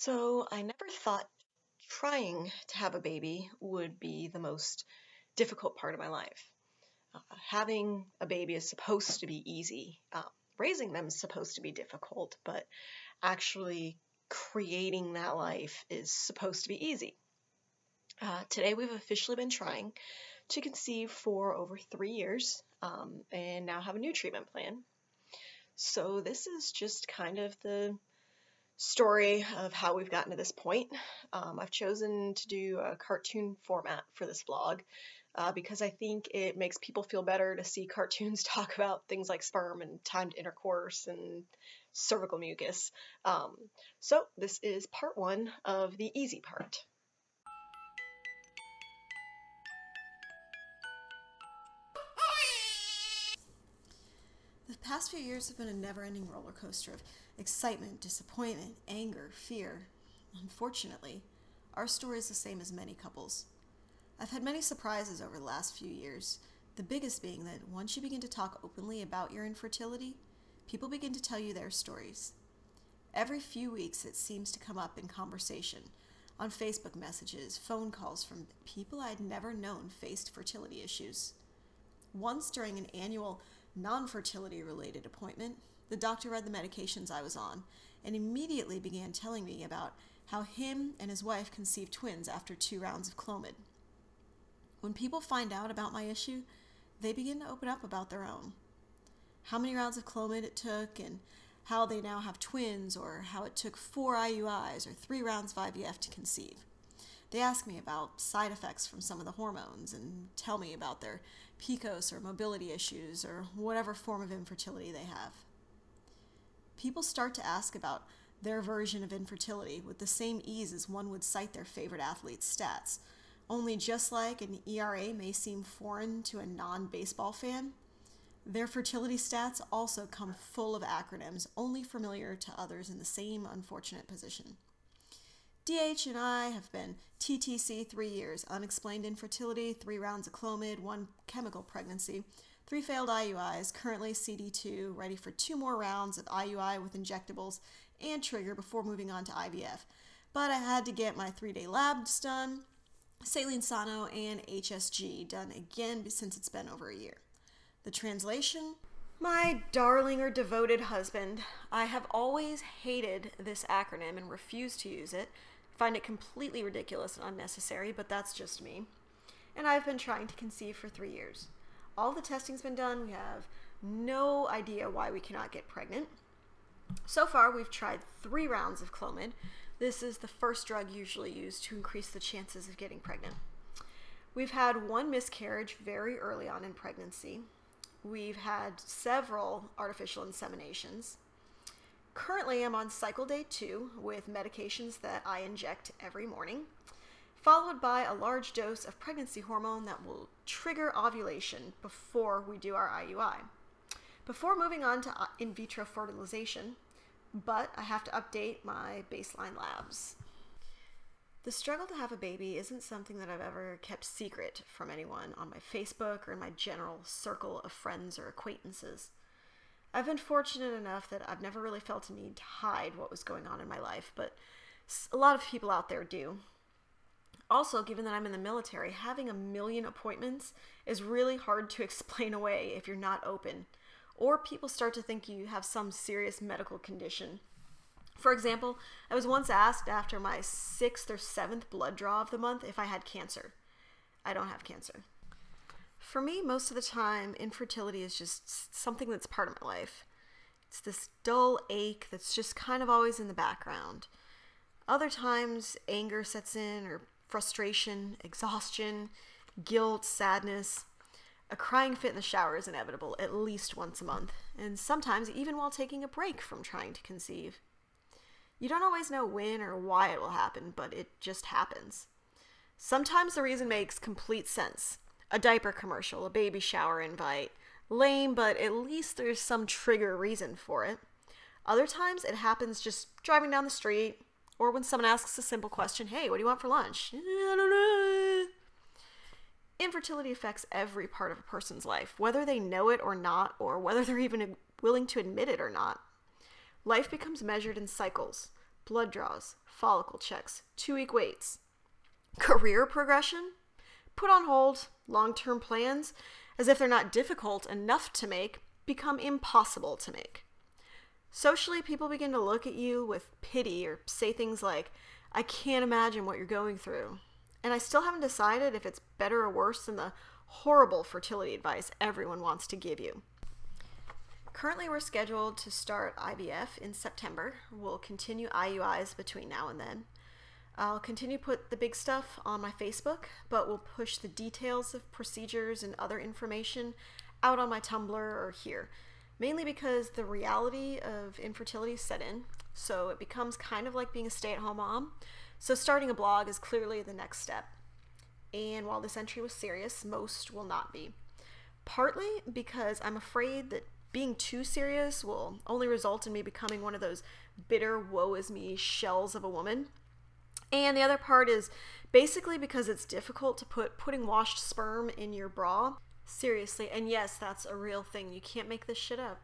So I never thought trying to have a baby would be the most difficult part of my life. Having a baby is supposed to be easy. Raising them is supposed to be difficult, but actually creating that life is supposed to be easy. Today we've officially been trying to conceive for over 3 years and now have a new treatment plan. So this is just kind of the story of how we've gotten to this point. I've chosen to do a cartoon format for this vlog because I think it makes people feel better to see cartoons talk about things like sperm and timed intercourse and cervical mucus. So this is part one of the easy part. The past few years have been a never-ending roller coaster of excitement, disappointment, anger, fear. Unfortunately, our story is the same as many couples. I've had many surprises over the last few years, the biggest being that once you begin to talk openly about your infertility, people begin to tell you their stories. Every few weeks it seems to come up in conversation, on Facebook messages, phone calls from people I'd never known faced fertility issues. Once during an annual non-fertility related appointment, the doctor read the medications I was on and immediately began telling me about how him and his wife conceived twins after 2 rounds of Clomid. When people find out about my issue, they begin to open up about their own. How many rounds of Clomid it took and how they now have twins, or how it took 4 IUIs or 3 rounds of IVF to conceive. They ask me about side effects from some of the hormones and tell me about their PCOS or mobility issues or whatever form of infertility they have. People start to ask about their version of infertility with the same ease as one would cite their favorite athlete's stats. Only just like an ERA may seem foreign to a non-baseball fan, their fertility stats also come full of acronyms only familiar to others in the same unfortunate position. DH and I have been TTC 3 years, unexplained infertility, 3 rounds of Clomid, 1 chemical pregnancy, 3 failed IUIs, currently CD2, ready for 2 more rounds of IUI with injectables and trigger before moving on to IVF. But I had to get my 3-day labs done, saline sono, and HSG done again since it's been over a year. The translation? My darling or devoted husband, I have always hated this acronym and refused to use it. Find it completely ridiculous and unnecessary, but that's just me. And I've been trying to conceive for 3 years. All the testing's been done. We have no idea why we cannot get pregnant. So far, we've tried 3 rounds of Clomid. This is the first drug usually used to increase the chances of getting pregnant. We've had 1 miscarriage very early on in pregnancy. We've had several artificial inseminations. Currently, I'm on cycle day 2 with medications that I inject every morning, followed by a large dose of pregnancy hormone that will trigger ovulation before we do our IUI. Before moving on to in vitro fertilization, but I have to update my baseline labs. The struggle to have a baby isn't something that I've ever kept secret from anyone on my Facebook or in my general circle of friends or acquaintances. I've been fortunate enough that I've never really felt a need to hide what was going on in my life, but a lot of people out there do. Also, given that I'm in the military, having a million appointments is really hard to explain away if you're not open, or people start to think you have some serious medical condition. For example, I was once asked after my 6th or 7th blood draw of the month if I had cancer. I don't have cancer. For me, most of the time, infertility is just something that's part of my life. It's this dull ache that's just kind of always in the background. Other times, anger sets in, or frustration, exhaustion, guilt, sadness. A crying fit in the shower is inevitable at least once a month, and sometimes even while taking a break from trying to conceive. You don't always know when or why it will happen, but it just happens. Sometimes the reason makes complete sense. A diaper commercial, a baby shower invite. Lame, but at least there's some trigger reason for it. Other times it happens just driving down the street, or when someone asks a simple question, hey, what do you want for lunch? I don't know. Infertility affects every part of a person's life, whether they know it or not, or whether they're even willing to admit it or not. Life becomes measured in cycles, blood draws, follicle checks, 2-week waits. Career progression? Put on hold. Long-term plans, as if they're not difficult enough to make, become impossible to make. Socially, people begin to look at you with pity or say things like, I can't imagine what you're going through. And I still haven't decided if it's better or worse than the horrible fertility advice everyone wants to give you. Currently, we're scheduled to start IVF in September. We'll continue IUIs between now and then. I'll continue to put the big stuff on my Facebook, but we'll push the details of procedures and other information out on my Tumblr or here, mainly because the reality of infertility set in, so it becomes kind of like being a stay-at-home mom. So starting a blog is clearly the next step. And while this entry was serious, most will not be. Partly because I'm afraid that being too serious will only result in me becoming one of those bitter, woe-is-me shells of a woman. And the other part is basically because it's difficult to put putting washed sperm in your bra. Seriously, and yes, that's a real thing. You can't make this shit up.